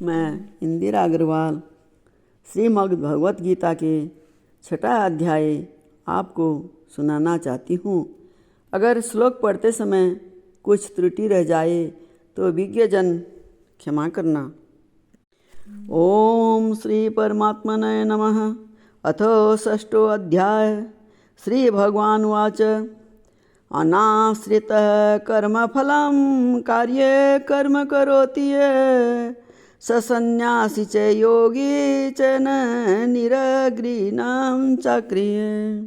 मैं इंदिरा अग्रवाल श्रीमद् भगवत गीता के 6वां अध्याय आपको सुनाना चाहती हूँ। अगर श्लोक पढ़ते समय कुछ त्रुटि रह जाए तो विज्ञजन क्षमा करना। ओम श्री परमात्मने नमः। अथो 6ठो अध्याय। श्री भगवान उवाच अनाश्रितः कर्मफलं कार्ये कर्म करोति ये स सन्न्यासी च योगी च न निरग्रीणां चाक्रिये।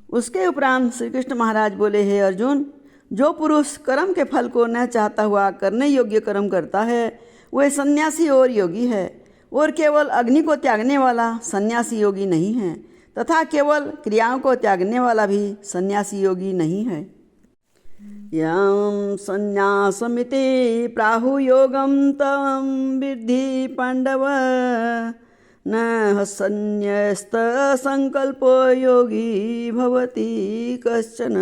उसके उपरांत श्री कृष्ण महाराज बोले, हे अर्जुन, जो पुरुष कर्म के फल को न चाहता हुआ करने योग्य कर्म करता है वह सन्यासी और योगी है, और केवल अग्नि को त्यागने वाला सन्यासी योगी नहीं है, तथा केवल क्रियाओं को त्यागने वाला भी सन्यासी योगी नहीं है। यं संन्यासमिति प्राहुर्योगं तं विद्धि पांडव, न संन्यस्त संकल्पो योगी भवति कश्चन।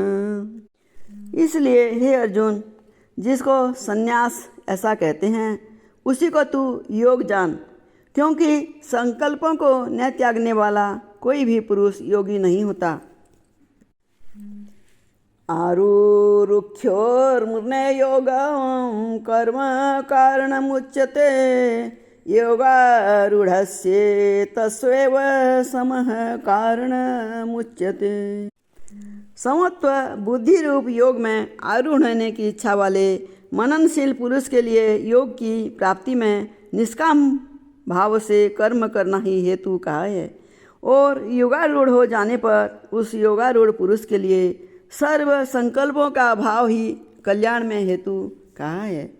इसलिए हे अर्जुन, जिसको संन्यास ऐसा कहते हैं उसी को तू योग जान, क्योंकि संकल्पों को न त्यागने वाला कोई भी पुरुष योगी नहीं होता। आरुरुक्षोर्मुने योगं कर्म कारणमुच्यते, योगारूढ़स्य तस्वैव समः कारणमुच्यते। समत्व बुद्धि रूप योग में आरूढ़ होने की इच्छा वाले मननशील पुरुष के लिए योग की प्राप्ति में निष्काम भाव से कर्म करना ही हेतु कहा है, और योगारूढ़ हो जाने पर उस योगारूढ़ पुरुष के लिए सर्व संकल्पों का भाव ही कल्याण में हेतु कहा है।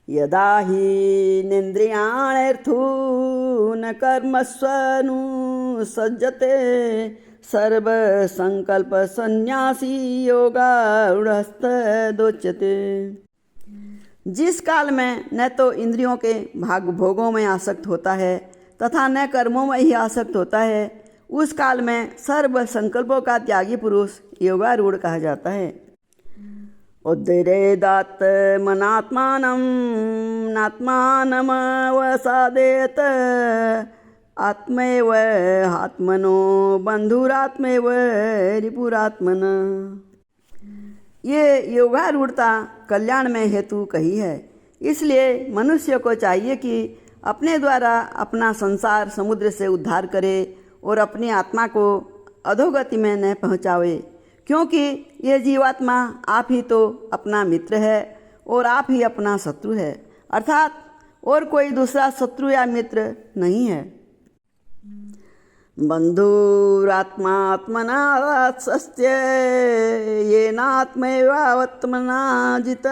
यदा हि नेन्द्रियाण्यर्थून् कर्मस्वनुसज्जते सर्व संकल्प सन्यासी योगारूढ़स्तदोच्यते। जिस काल में न तो इंद्रियों के भोगों में आसक्त होता है तथा न कर्मों में ही आसक्त होता है, उस काल में सर्व संकल्पों का त्यागी पुरुष योगारूढ़ कहा जाता है। उद्रेदात् मनात्मानं नात्मानमवसादेत, आत्मैव आत्मनो बंधुरात्मैव रिपुरात्मन। ये योगारूढ़ता कल्याण में हेतु कही है। इसलिए मनुष्य को चाहिए कि अपने द्वारा अपना संसार समुद्र से उद्धार करे और अपनी आत्मा को अधोगति में न पहुँचावे, क्योंकि यह जीवात्मा आप ही तो अपना मित्र है और आप ही अपना शत्रु है, अर्थात और कोई दूसरा शत्रु या मित्र नहीं है। बंधुरात्मात्मना सस्य येनात्मैवात्मना जित,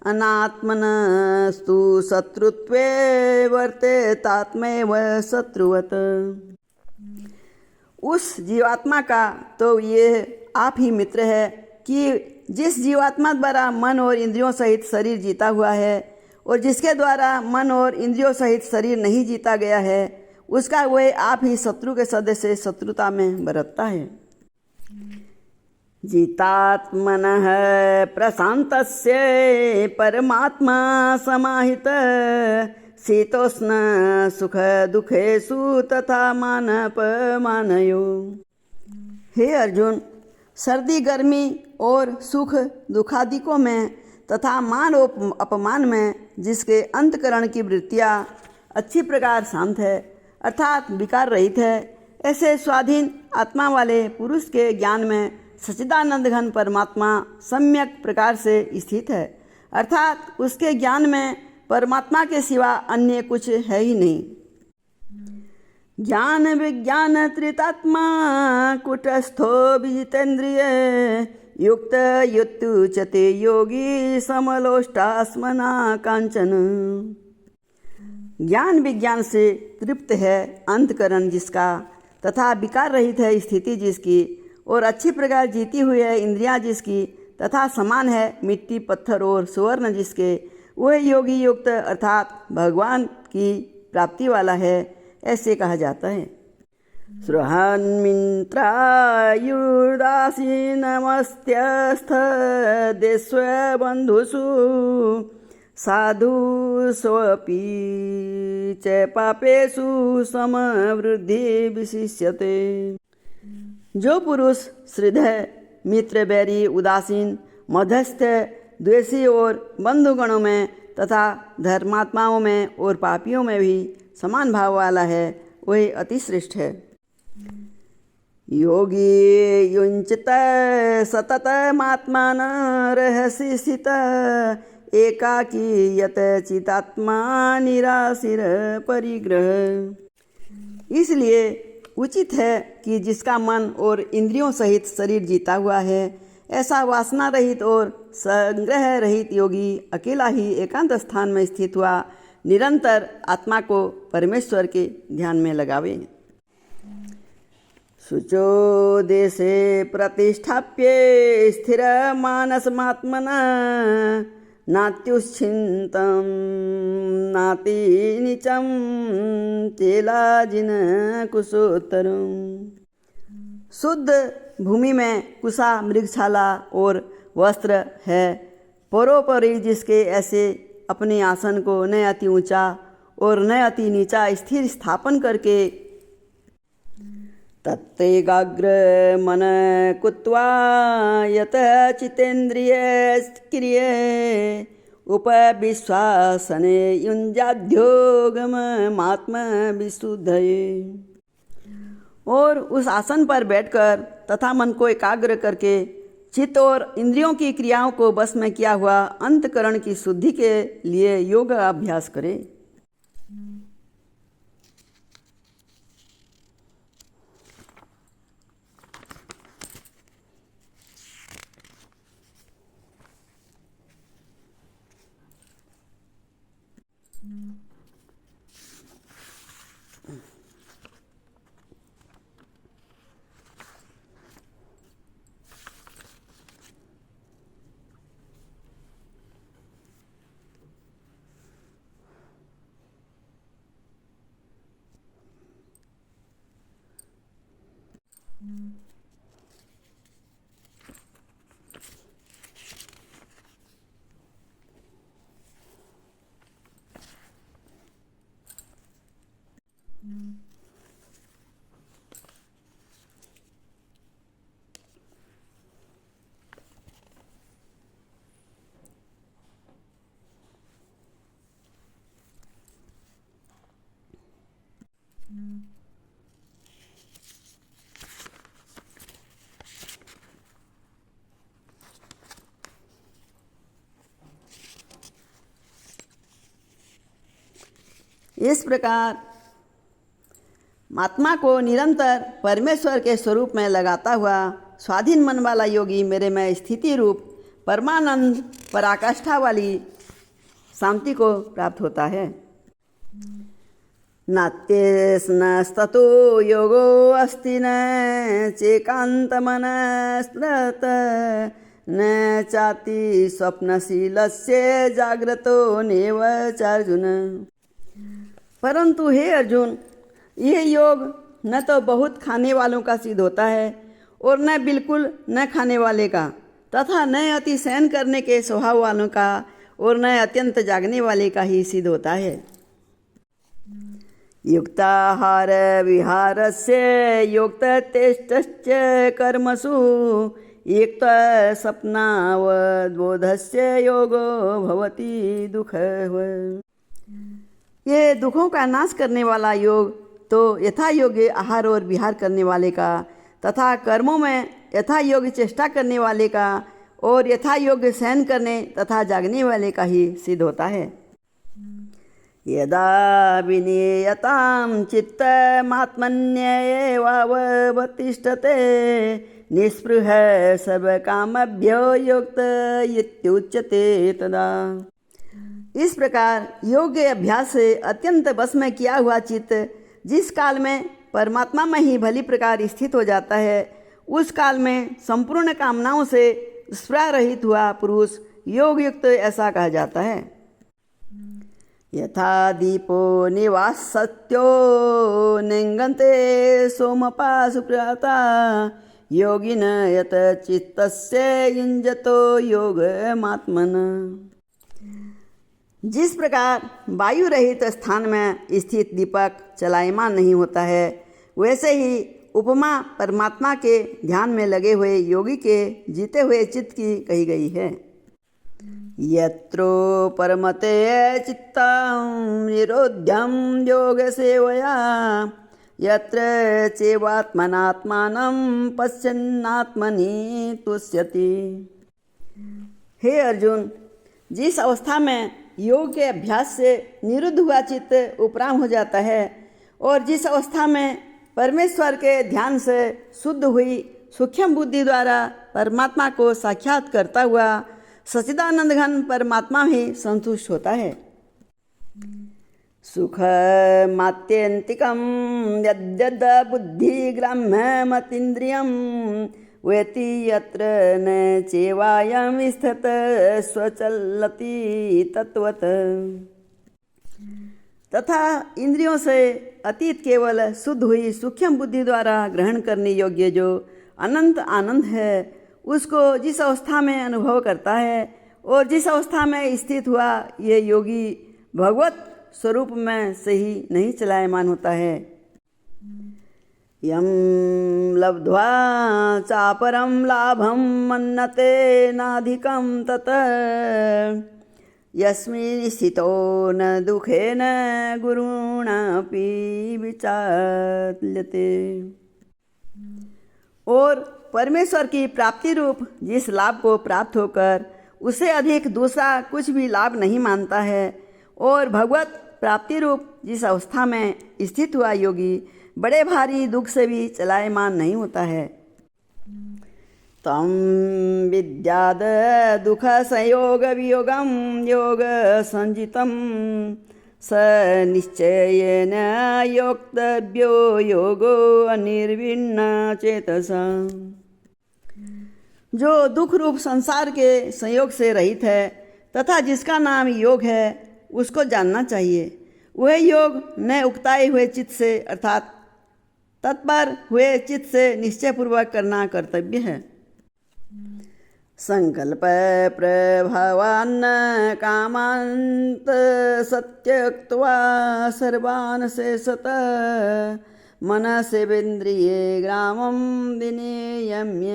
अनात्मनस्तु शत्रुत्वे वर्तेतात्मैव शत्रुवत्। उस जीवात्मा का तो ये आप ही मित्र है कि जिस जीवात्मा द्वारा मन और इंद्रियों सहित शरीर जीता हुआ है, और जिसके द्वारा मन और इंद्रियों सहित शरीर नहीं जीता गया है, उसका वह आप ही शत्रु के सदस्य शत्रुता में बरतता है। जितात्मनः प्रशान्तस्य परमात्मा समाहित, शीतोष्ण सुख दुखेषु तथा मानपमानयो। हे अर्जुन, सर्दी गर्मी और सुख दुखादिकों में तथा मान और अपमान में जिसके अंतकरण की वृत्तियाँ अच्छी प्रकार शांत है, अर्थात विकार रहित है, ऐसे स्वाधीन आत्मा वाले पुरुष के ज्ञान में सच्चिदानंद घन परमात्मा सम्यक प्रकार से स्थित है, अर्थात उसके ज्ञान में परमात्मा के सिवा अन्य कुछ है ही नहीं। ज्ञान विज्ञान त्रितात्मा कुटस्थो विजितेन्द्रिय, युक्त युत्युच्यते योगी समलोष्टास्मना कांचन। ज्ञान विज्ञान से तृप्त है अंतकरण जिसका, तथा विकार रहित है स्थिति जिसकी, और अच्छी प्रकार जीती हुई है इंद्रियां जिसकी, तथा समान है मिट्टी पत्थर और सुवर्ण जिसके, वह योगी युक्त अर्थात भगवान की प्राप्ति वाला है, ऐसे कहा जाता है। सृहन्मित्रायुर्दासीनमस्त्यस्थ देस्व बन्धुषु साधु स्वपि च पापेषु समवृद्धि विशिष्यते। जो पुरुष श्रद्धेय, मित्र, बैरी, उदासीन, मध्यस्थ, द्वेषी और बंधुगणों में तथा धर्मात्माओं में और पापियों में भी समान भाव वाला है, वही अति श्रेष्ठ है। योगी युञ्चित सततमात्मान रहसि स्थित एकाकी यत चितात्मा निराशिर परिग्रह। इसलिए उचित है कि जिसका मन और इंद्रियों सहित शरीर जीता हुआ है, ऐसा वासना रहित और संग्रह रहित योगी अकेला ही एकांत स्थान में स्थित हुआ निरंतर आत्मा को परमेश्वर के ध्यान में लगावे। शुचो देशे प्रतिष्ठाप्य स्थिर मानसमात्मना नात्युच्छिन्तं नाति नीचं चेलाजिन कुशोत्तरम्। शुद्ध भूमि में कुशा, मृगशाला और वस्त्र है, परोपरि जिसके ऐसे अपने आसन को न अति ऊंचा और न अति नीचा स्थिर स्थापन करके तत्तेगाग्र मन कुत्वा यत चितेन्द्रिय क्रिय उपविश्वासने युञ्जाध्योगमात्म विशुद्धये। और उस आसन पर बैठकर तथा मन को एकाग्र करके चित्त और इंद्रियों की क्रियाओं को बस में किया हुआ अंतकरण की शुद्धि के लिए योग अभ्यास करें। इस प्रकार आत्मा को निरंतर परमेश्वर के स्वरूप में लगाता हुआ स्वाधीन मन वाला योगी मेरे में स्थिति रूप परमानंद पराकाष्ठा वाली शांति को प्राप्त होता है। नात्यस्नस्ततो योगो अस्ति न चेकान्तमनस्त्रत न चाति स्वप्नशीलस्य जाग्रतो नेव चार्जुन। परंतु हे अर्जुन, यह योग न तो बहुत खाने वालों का सिद्ध होता है और न बिल्कुल न खाने वाले का, तथा न अति सहन करने के स्वभाव वालों का और न अत्यंत जागने वाले का ही सिद्ध होता है। युक्ताहार विहारस्य युक्त तेष्टश्च कर्मसु युक्त सपनावबोधस्य योगो भवति दुःखः। ये दुखों का नाश करने वाला योग तो यथा योग्य आहार और विहार करने वाले का तथा कर्मों में यथा योग्य चेष्टा करने वाले का और यथा योग्य सहन करने तथा जागने वाले का ही सिद्ध होता है। यदा विनीयतां चित्तमात्मन्येवावतिष्ठते निःस्पृह सर्वकामभ्यो युक्त इत्युच्यते तदा। इस प्रकार योग्य अभ्यास से अत्यंत बस में किया हुआ चित्त जिस काल में परमात्मा में ही भली प्रकार स्थित हो जाता है, उस काल में संपूर्ण कामनाओं से स्पृहा रहित हुआ पुरुष योग युक्त ऐसा कहा जाता है। यथा दीपो निवासत्यो निंगन्ते सोमपा सुप्रता योगिन यत चित्तस्य युञ्जतो योगमात्मन। जिस प्रकार वायु रहित स्थान में स्थित दीपक चलायमान नहीं होता है, वैसे ही उपमा परमात्मा के ध्यान में लगे हुए योगी के जीते हुए चित्त की कही गई है। यत्रो परमते चित्तं निरोध्यं योग सेवया यत्र चैवात्मनात्मानं पश्यन्नात्मनि तुष्यति। हे अर्जुन, जिस अवस्था में योग के अभ्यास से निरुद्ध हुआ चित्त उपराम हो जाता है और जिस अवस्था में परमेश्वर के ध्यान से शुद्ध हुई सूक्ष्म बुद्धि द्वारा परमात्मा को साक्षात करता हुआ सच्चिदानंद घन परमात्मा ही संतुष्ट होता है। सुख मात्यंतिकम यद्यद बुद्धि ग्राम्यमतीन्द्रियम वेति यत्र न चैवायं स्थित स्वचलति तत्वत। तथा इंद्रियों से अतीत केवल शुद्ध हुई सूक्ष्म बुद्धि द्वारा ग्रहण करने योग्य जो अनंत आनंद है, उसको जिस अवस्था में अनुभव करता है और जिस अवस्था में स्थित हुआ ये योगी भगवत स्वरूप में से ही नहीं चलायमान होता है। यम लब्ध्वा चापरम लाभम मन्नते नाधिकम तत यस्मिन् स्थितो न दुखेन गुरुणापि विचाल्यते। और परमेश्वर की प्राप्ति रूप जिस लाभ को प्राप्त होकर उसे अधिक दूसरा कुछ भी लाभ नहीं मानता है और भगवत प्राप्ति रूप जिस अवस्था में स्थित हुआ योगी बड़े भारी दुख से भी चलायमान नहीं होता है। तम विद्याद दुख संयोग वियोगम योग संजितम स निश्चयेन योक्तव्यो योगो अनिर्विण्ण चेतसा। जो दुख रूप संसार के संयोग से रहित है तथा जिसका नाम योग है, उसको जानना चाहिए। वह योग न उकताए हुए चित्त से अर्थात तत्पर हुए चित्त से निश्चय पूर्वक करना कर्तव्य है। संकल्प प्रभावान्न कामांत सत्यक्त्वा सर्वान् शेषत मनसेन्द्रिये ग्रामं विनियम्य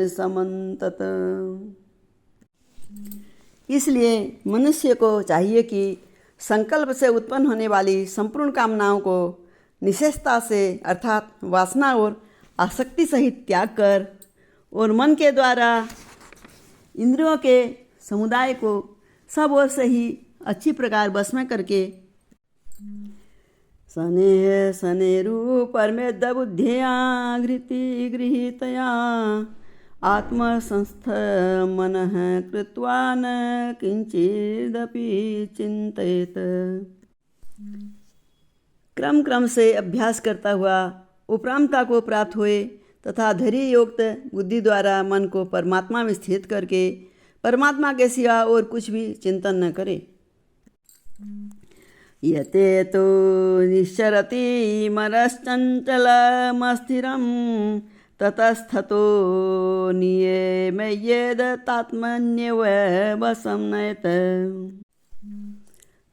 समन्तत। इसलिए मनुष्य को चाहिए कि संकल्प से उत्पन्न होने वाली संपूर्ण कामनाओं को निशेषता से अर्थात वासना और आसक्ति सहित त्याग कर और मन के द्वारा इंद्रियों के समुदाय को सब ओर से ही अच्छी प्रकार बस में करके शनेः शनेरुपरमेद बुद्धिया घृति गृहीतया आत्मसंस्थ मनः कृत्वा न किंचिदपि चिंतयेत। क्रम क्रम से अभ्यास करता हुआ उपरामता को प्राप्त हुए तथा धैर्य युक्त बुद्धि द्वारा मन को परमात्मा में स्थित करके परमात्मा के सिवा और कुछ भी चिंतन न करे। यते तो निश्चरति मनश्चंचलमस्थिरं ततस्थतो नियम्येद तात्मन्येव वशं नयत।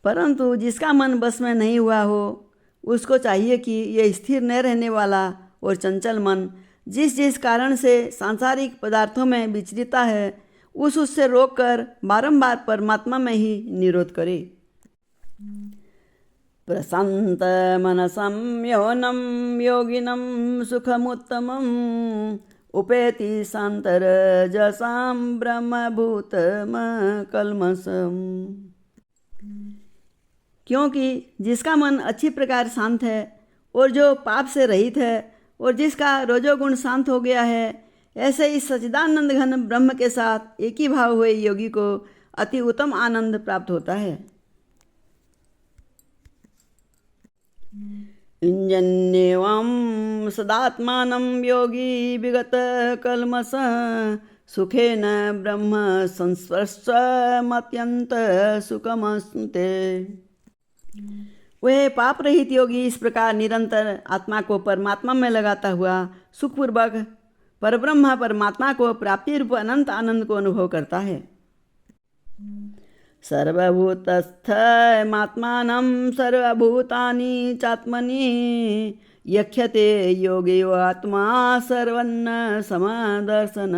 परंतु जिसका मन बस में नहीं हुआ हो, उसको चाहिए कि यह स्थिर न रहने वाला और चंचल मन जिस जिस कारण से सांसारिक पदार्थों में विचरता है, उससे रोककर बारंबार परमात्मा में ही निरोध करे। प्रशांत मनसं योनं योगिनं सुखमुत्तमम् उपेति शान्तरजसां ब्रह्मभूतमकल्मषम्। क्योंकि जिसका मन अच्छी प्रकार शांत है और जो पाप से रहित है और जिसका रजोगुण शांत हो गया है, ऐसे ही सच्चिदानंद घन ब्रह्म के साथ एक ही भाव हुए योगी को अति उत्तम आनंद प्राप्त होता है। इंजन्येवं सदात्मानं योगी विगत कल्मष सुखेन ब्रह्म संस्पर्शमत्यंत सुखमस्ते। वह पाप रहित योगी इस प्रकार निरंतर आत्मा को परमात्मा में लगाता हुआ सुखपूर्वक परब्रह्म परमात्मा को प्राप्ति रूप अनंत आनंद को अनुभव करता है। सर्वभूतस्थमात्मानं सर्वभूतानि चात्मनि यख्यते योगी आत्मा सर्वन्न समदर्शन।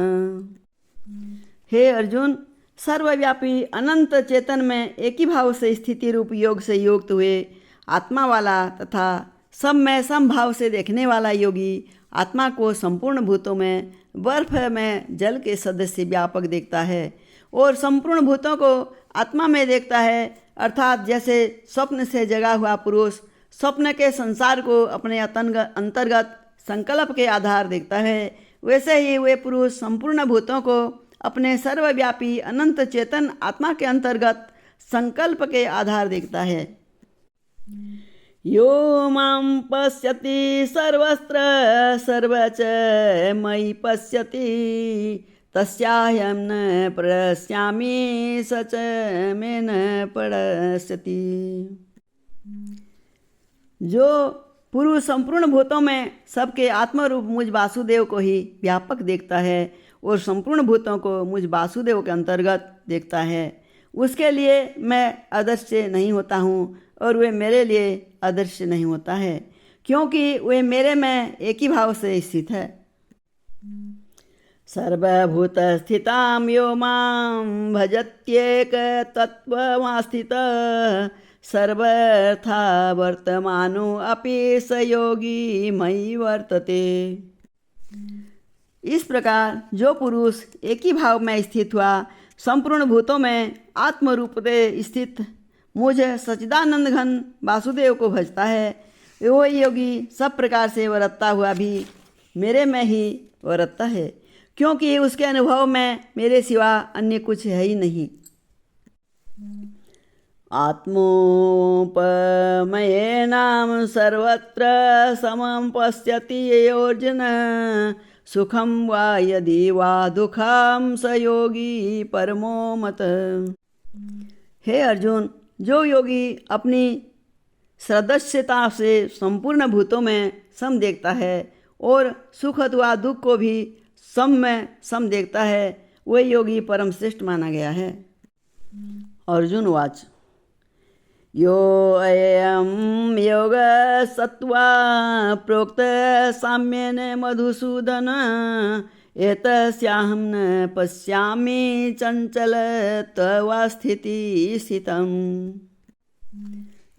हे अर्जुन, सर्वव्यापी अनंत चेतन में एक ही भाव से स्थिति रूप योग से युक्त हुए आत्मा वाला तथा सब में समभाव से देखने वाला योगी आत्मा को संपूर्ण भूतों में बर्फ में जल के सदस्य व्यापक देखता है और संपूर्ण भूतों को आत्मा में देखता है। अर्थात जैसे स्वप्न से जगा हुआ पुरुष स्वप्न के संसार को अपने अंतर्गत संकल्प के आधार देखता है, वैसे ही वे पुरुष संपूर्ण भूतों को अपने सर्वव्यापी अनंत चेतन आत्मा के अंतर्गत संकल्प के आधार देखता है। यो मां पश्यति सर्वत्र सर्वच मयि पश्यति तस्याहं न पश्यामि स च मे न पश्यति। जो पुरुष संपूर्ण भूतों में सबके आत्मरूप मुझ वासुदेव को ही व्यापक देखता है और संपूर्ण भूतों को मुझ वासुदेव के अंतर्गत देखता है, उसके लिए मैं अदृश्य नहीं होता हूँ और वे मेरे लिए अदृश्य नहीं होता है, क्योंकि वे मेरे में एक ही भाव से स्थित है। सर्वभूत स्थितां यो मां भजत्येक तत्त्वमास्थित सर्वथा वर्तमानो अपि स योगी मयि वर्तते। इस प्रकार जो पुरुष एक ही भाव में स्थित हुआ संपूर्ण भूतों में आत्मरूप से स्थित मुझ सच्चिदानंद घन वासुदेव को भजता है, वो योगी सब प्रकार से वर्तता हुआ भी मेरे में ही वर्तता है, क्योंकि उसके अनुभव में मेरे सिवा अन्य कुछ है ही नहीं। आत्मोपमयेनां सर्वत्र समं पश्यति अर्जुन सुखम वा यदि वा दुखम स योगी परमो मत। हे अर्जुन, जो योगी अपनी सदस्यता से संपूर्ण भूतों में सम देखता है और सुख अथवा दुख को भी सम में सम देखता है, वह योगी परम श्रेष्ठ माना गया है। अर्जुन वाच यो अयं योग सत्वा प्रोक्त साम्येन मधुसूदन एतस्याहं न पश्यामि चंचल तव स्थिति स्थितम्।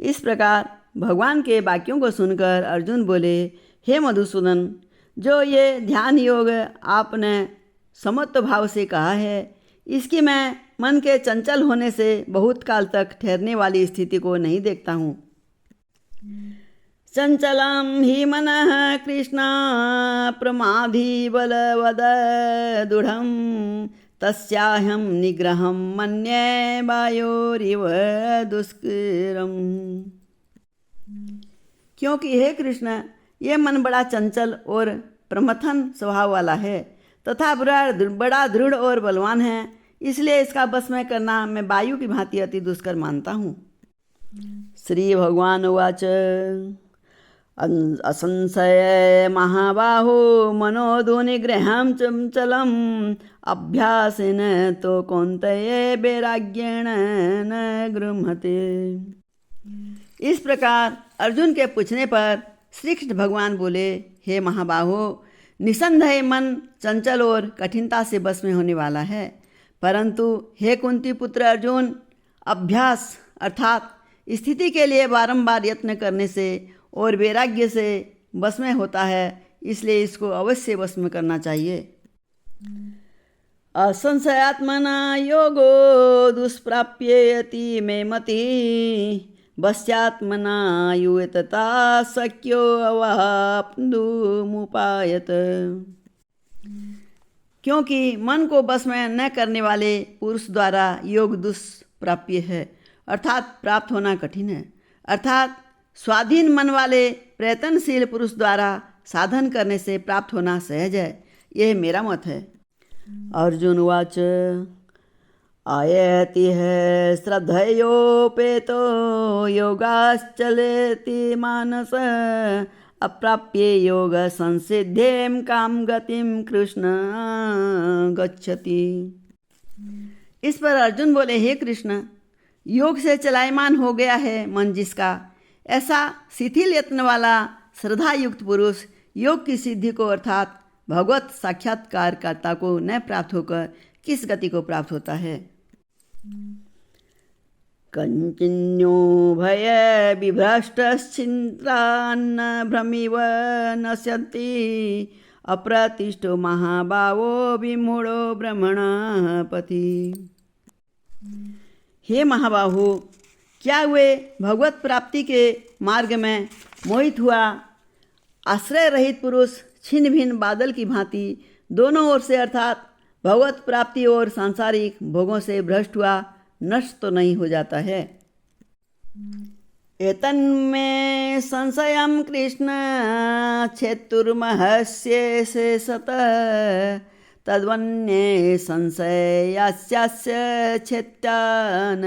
इस प्रकार भगवान के वाक्यों को सुनकर अर्जुन बोले, हे मधुसूदन, जो ये ध्यान योग आपने समत्व भाव से कहा है, इसकी मैं मन के चंचल होने से बहुत काल तक ठहरने वाली स्थिति को नहीं देखता हूँ। चंचलम ही मनः कृष्ण प्रमाधी बलवद दृढ़ं तस्याहं निग्रहं मन्ये वायोरिव दुष्करम्। क्योंकि हे कृष्ण, ये मन बड़ा चंचल और प्रमथन स्वभाव वाला है तथा बड़ा दृढ़ और बलवान है, इसलिए इसका बस में करना मैं वायु की भांति अति दुष्कर मानता हूँ। श्री भगवान उवाच असंशय महाबाहो मनोदुनिग्रहं चंचलम अभ्यासेन तो कौन्तेय वैराग्येण न गृह्यते। इस प्रकार अर्जुन के पूछने पर श्री कृष्ण भगवान बोले, हे महाबाहो, निसंदेह मन चंचल और कठिनता से बस में होने वाला है, परंतु हे कुंती पुत्र अर्जुन, अभ्यास अर्थात स्थिति के लिए बारंबार यत्न करने से और वैराग्य से बस में होता है, इसलिए इसको अवश्य बस में करना चाहिए। असंशयात्मना योगो दुष्प्राप्येति मे मति वश्यात्मना युवतता शक्यो अवाप्तुमुपायत। क्योंकि मन को बस में न करने वाले पुरुष द्वारा योग दुष्प्राप्य है, अर्थात प्राप्त होना कठिन है। अर्थात स्वाधीन मन वाले प्रयत्नशील पुरुष द्वारा साधन करने से प्राप्त होना सहज है, यह मेरा मत है। अर्जुन उवाच आयति है श्रद्धयोपेतो योगाश्चलति मानस अप्राप्य योग संसिद्धिं काम गतिम कृष्ण गच्छति। इस पर अर्जुन बोले, हे कृष्ण, योग से चलायमान हो गया है मन जिसका, ऐसा शिथिल यत्न वाला श्रद्धा युक्त पुरुष योग की सिद्धि को अर्थात भगवत साक्षात्कारकर्ता को न प्राप्त होकर किस गति को प्राप्त होता है। कंचिन्यो भय बिभ्रष्टश्चिन्तान्न भ्रमिव नश्यन्ति अप्रतिष्ठो महाभावो विमूढ़ो ब्रह्मणः पथि। हे महाबाहु, क्या वे भगवत प्राप्ति के मार्ग में मोहित हुआ आश्रय रहित पुरुष छिन्न भिन्न बादल की भांति दोनों ओर से अर्थात भगवत प्राप्ति और सांसारिक भोगों से भ्रष्ट हुआ नष्ट तो नहीं हो जाता है। एतन्मे संशयं कृष्ण छेतुर्महस्य से सत तद्वन्ये संशयास्यास्य छेत्यान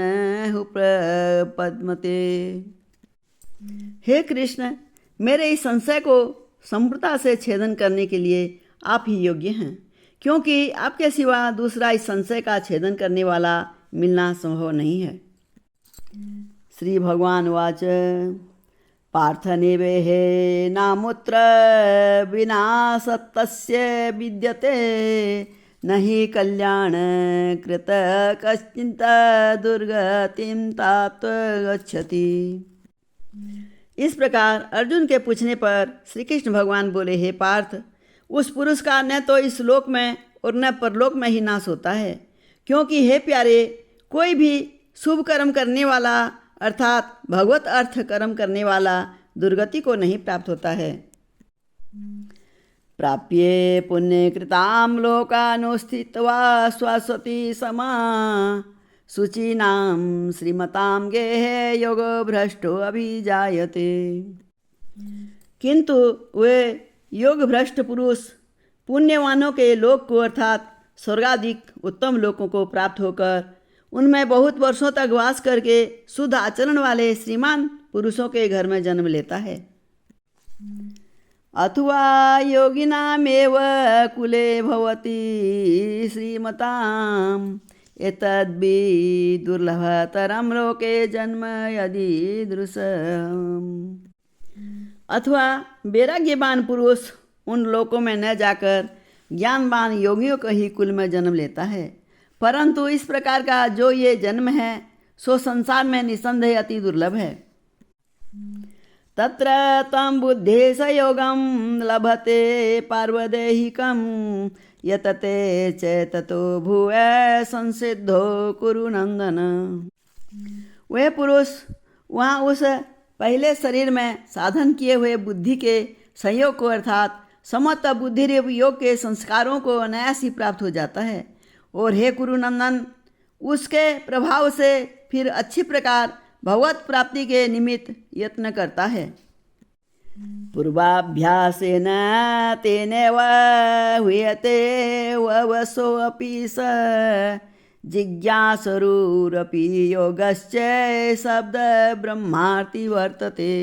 प्रपद्मते। हे कृष्ण, मेरे इस संशय को संपूर्णता से छेदन करने के लिए आप ही योग्य हैं, क्योंकि आपके सिवा दूसरा इस संशय का छेदन करने वाला मिलना संभव नहीं है। श्री भगवान वाच पार्थ निवेहे नामुत्र विनाशतस्य विद्यते नहि कल्याण कृत कश्चित् दुर्गतिं तात गच्छति। इस प्रकार अर्जुन के पूछने पर श्री कृष्ण भगवान बोले, हे पार्थ, उस पुरुष का न तो इस लोक में और न परलोक में ही नाश होता है, क्योंकि हे प्यारे, कोई भी शुभ कर्म करने वाला अर्थात भगवत अर्थ कर्म करने वाला दुर्गति को नहीं प्राप्त होता है। प्राप्ये पुण्य कृताम लोकानुस्थित्वा स्वस्वती समा शुचीनाम श्रीमताम गेहे योग भ्रष्टो अभिजायते। किंतु वे योग भ्रष्ट पुरुष पुण्यवानों के लोक को अर्थात स्वर्गाधिक उत्तम लोकों को प्राप्त होकर उनमें बहुत वर्षों तक वास करके शुद्ध आचरण वाले श्रीमान पुरुषों के घर में जन्म लेता है। अथवा योगिनामेव कुले भवति श्रीमताम एतद्वि दुर्लभतरम लोके जन्म यदि दृश्यम। अथवा वैराग्यवान पुरुष उन लोकों में न जाकर ज्ञानवान योगियों के ही कुल में जन्म लेता है, परंतु इस प्रकार का जो ये जन्म है सो संसार में निसंदेह अति दुर्लभ है। तत्र तम बुद्धि संयोगम लभते पार्वदेहिकम यतते चेततो भूय संसिद्धो कुरु नंदन। वह पुरुष वहाँ उस पहले शरीर में साधन किए हुए बुद्धि के संयोग को अर्थात समस्त बुद्धि योग के संस्कारों को अनायास ही प्राप्त हो जाता है, और हे कुरुनंदन, उसके प्रभाव से फिर अच्छी प्रकार भगवत प्राप्ति के निमित्त यत्न करता है। पूर्वाभ्यासेन तेनेव हुयते वसोऽपि स जिज्ञासुरुरपि योगश्च शब्द ब्रह्मार्ति वर्तते।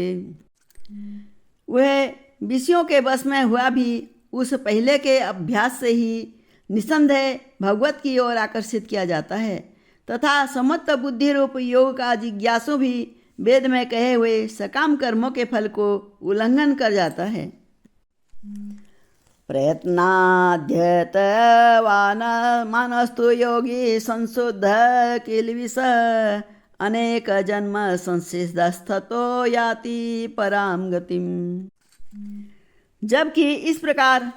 वह विषयों के वश में हुआ भी उस पहले के अभ्यास से ही निसंदेह भगवत की ओर आकर्षित किया जाता है, तथा समस्त बुद्धि रूप योग का जिज्ञासु भी वेद में कहे हुए सकाम कर्मों के फल को उल्लंघन कर जाता है। प्रयत्नाध्यतवान मानस्तु योगी संशुद्ध किल्बिष अनेक जन्म संसिद्धस्थतो याति पराम गतिम। जबकि इस प्रकार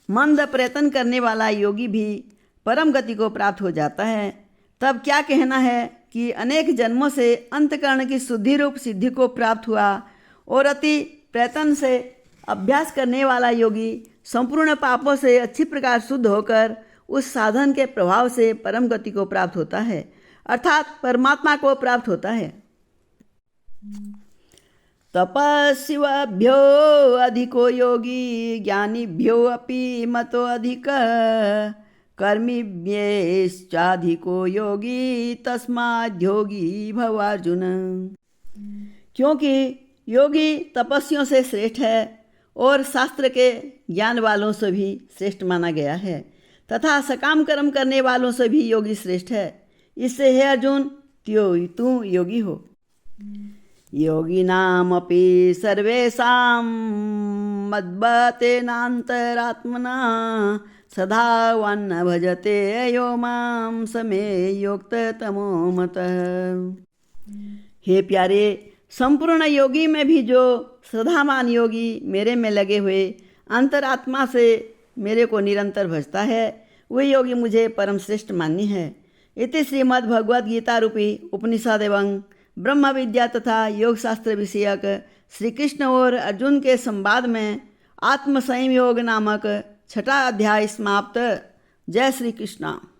मंद प्रयत्न करने वाला योगी भी परम गति को प्राप्त हो जाता है, तब क्या कहना है कि अनेक जन्मों से अंतकरण की शुद्धि रूप सिद्धि को प्राप्त हुआ और अति प्रयत्न से अभ्यास करने वाला योगी संपूर्ण पापों से अच्छी प्रकार शुद्ध होकर उस साधन के प्रभाव से परम गति को प्राप्त होता है, अर्थात परमात्मा को प्राप्त होता है। तपस्विभ्यो अधिको योगी ज्ञानिभ्यो अपि मतो अधिक कर्मिभ्यश्चाधिको योगी तस्माद् योगी भव अर्जुन। क्योंकि योगी तपस्वियों से श्रेष्ठ है और शास्त्र के ज्ञान वालों से भी श्रेष्ठ माना गया है, तथा सकाम कर्म करने वालों से भी योगी श्रेष्ठ है। इससे हे अर्जुन, त्योयि तू योगी हो। योगिनामपि सर्वेषां मद्भक्तेनान्तरात्मना सदा वन्न भजते यो मां समे योक्ततमो मतः। हे प्यारे, संपूर्ण योगी में भी जो श्रद्धावान योगी मेरे में लगे हुए अंतरात्मा से मेरे को निरंतर भजता है, वही योगी मुझे परम श्रेष्ठ मान्य है। इति श्रीमद् भगवद गीता रूपी उपनिषद एवं ब्रह्म विद्या तथा योग शास्त्र विषयक श्री कृष्ण और अर्जुन के संवाद में आत्म संयम योग नामक छठा अध्याय समाप्त। जय श्री कृष्ण।